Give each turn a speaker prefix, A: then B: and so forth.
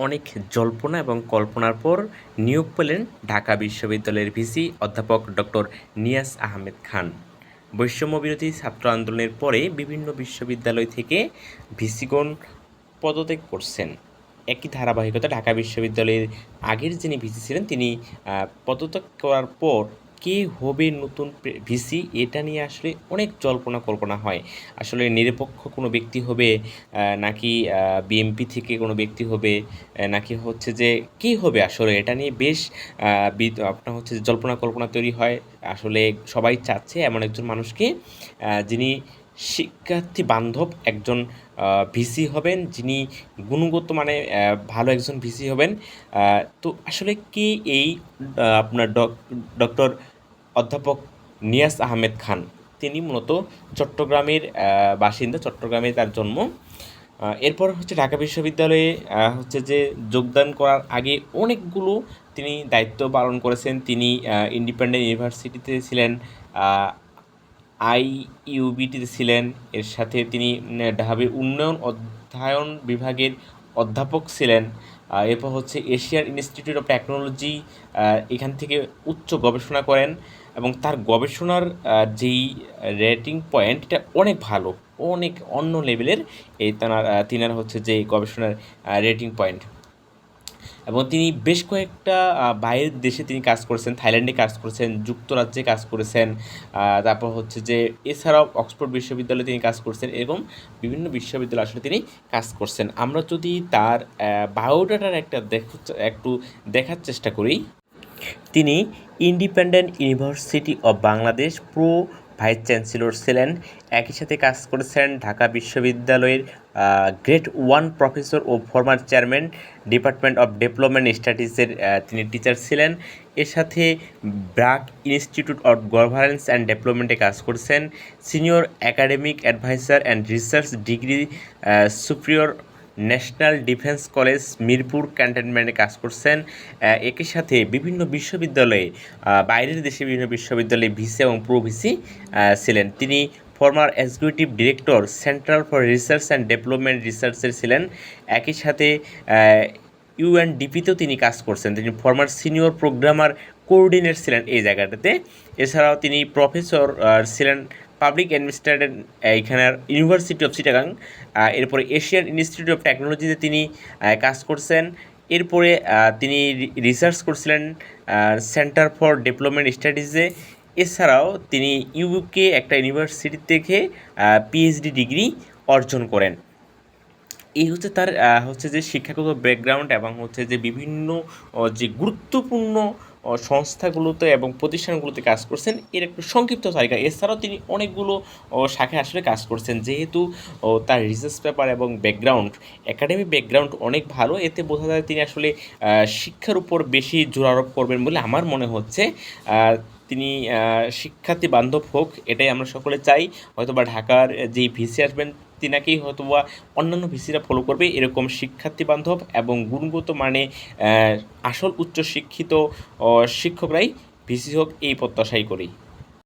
A: অনেক জল্পনা এবং কল্পনার পর নিয়োগ পেলেন ঢাকা বিশ্ববিদ্যালয়ের ভিসি অধ্যাপক ডক্টর নিয়াজ আহমেদ খান। বৈষম্যবিরোধী ছাত্র আন্দোলনের পরে বিভিন্ন বিশ্ববিদ্যালয় থেকে ভিসিগণ পদত্যাগ করছেন। একই ধারাবাহিকতা ঢাকা বিশ্ববিদ্যালয়ের আগের যিনি ভিসি ছিলেন তিনি পদত্যাগ করার পর কে হবে নতুন ভিসি, এটা নিয়ে আসলে অনেক জল্পনা কল্পনা হয়। আসলে নিরপেক্ষ কোনো ব্যক্তি হবে, নাকি বিএমপি থেকে কোনো ব্যক্তি হবে, নাকি হচ্ছে যে কী হবে, আসলে এটা নিয়ে বেশ আপনার হচ্ছে যে জল্পনা কল্পনা তৈরি হয়। আসলে সবাই চাচ্ছে এমন একজন মানুষকে যিনি শিক্ষার্থী বান্ধব একজন ভিসি হবেন, যিনি গুণগত মানে ভালো একজন ভিসি হবেন। তো আসলে কি এই আপনার ডক্টর অধ্যাপক নিয়াজ আহমেদ খান, তিনি মূলত চট্টগ্রামের বাসিন্দা, চট্টগ্রামে তার জন্ম। এরপর হচ্ছে ঢাকা বিশ্ববিদ্যালয়ে হচ্ছে যে যোগদান করার আগে অনেকগুলো তিনি দায়িত্ব পালন করেছেন। তিনি ইন্ডিপেন্ডেন্ট ইউনিভার্সিটিতে ছিলেন, আইইউবিটিতে ছিলেন, এর সাথে তিনি ঢাবি উন্নয়ন অধ্যয়ন বিভাগের অধ্যাপক ছিলেন। এরপর হচ্ছে এশিয়ান ইনস্টিটিউট অফ টেকনোলজি, এখান থেকে উচ্চ গবেষণা করেন এবং তার গবেষণার যেই রেটিং পয়েন্ট এটা অনেক ভালো, অনেক অন্য লেভেলের এই তিনার হচ্ছে যে গবেষণার রেটিং পয়েন্ট। এবং তিনি বেশ কয়েকটা বাইরের দেশে তিনি কাজ করেছেন, থাইল্যান্ডে কাজ করেছেন, যুক্তরাজ্যে কাজ করেছেন, তারপর হচ্ছে যে এছাড়াও অক্সফোর্ড বিশ্ববিদ্যালয়ে তিনি কাজ করছেন, এরকম বিভিন্ন বিশ্ববিদ্যালয়ে আসলে তিনি কাজ করছেন। আমরা যদি তার বায়োডাটার একটু দেখার চেষ্টা করি, তিনি Independent University of Bangladesh vice chancellor ছিলেন। একই সাথে কাজ করেছেন ঢাকা বিশ্ববিদ্যালয়ের গ্রেড 1 প্রফেসর ও former chairman department of development স্টাডিজের তিনি টিচার ছিলেন। এর সাথে BRAC Institute of Governance and ডেভেলপমেন্টে কাজ করছেন, senior academic adviser and research degree superior National Defence College Mirpur ক্যান্টনমেন্টে কাজ করছেন। একই সাথে বিভিন্ন বিশ্ববিদ্যালয়ে, বাইরের দেশে বিভিন্ন বিশ্ববিদ্যালয়ে ভিসি এবং প্রো ভিসি ছিলেন। তিনি former executive director central for research and development রিসার্চের ছিলেন। একই সাথে ইউএনডিপিতেও তিনি কাজ করছেন, তিনি ফর্মার সিনিয়র প্রোগ্রামার কোঅর্ডিনেটর ছিলেন এই জায়গাটাতে। এছাড়াও তিনি প্রফেসর ছিলেন পাবলিক অ্যাডমিনিস্ট্রেশন এখানের ইউনিভার্সিটি অফ চিটাগাং। এরপরে এশিয়ান ইনস্টিটিউট অফ টেকনোলজিতে তিনি কাজ করছেন। এরপরে তিনি রিসার্চ করছিলেন সেন্টার ফর ডেভেলপমেন্ট স্টাডিজে। এছাড়াও তিনি ইউকে একটা ইউনিভার্সিটি থেকে পিএইচডি ডিগ্রি অর্জন করেন। এই হচ্ছে তার হচ্ছে যে শিক্ষাগত ব্যাকগ্রাউন্ড এবং হচ্ছে যে বিভিন্ন যে গুরুত্বপূর্ণ সংস্থাগুলোতে এবং প্রতিষ্ঠানগুলোতে কাজ করছেন, এর একটু সংক্ষিপ্ত তালিকা। এছাড়াও তিনি অনেকগুলো শাখায় আসলে কাজ করছেন। যেহেতু তার রিসার্চ পেপার এবং ব্যাকগ্রাউন্ড, একাডেমিক ব্যাকগ্রাউন্ড অনেক ভালো, এতে বোঝা যায় তিনি আসলে শিক্ষার উপর বেশি জোর আরোপ করবেন বলে আমার মনে হচ্ছে। তিনি শিক্ষার্থী বান্ধব হোক, এটাই আমরা সকলে চাই। হয়তোবা ঢাকার যেই ভিসি আসবেন তিনাকেই হয়তোবা অন্যান্য ভিসিরা ফলো করবে, এরকম শিক্ষার্থী বান্ধব এবং গুণগত মানে আসল উচ্চশিক্ষিত শিক্ষকরাই ভিসি হোক, এই প্রত্যাশাই করি।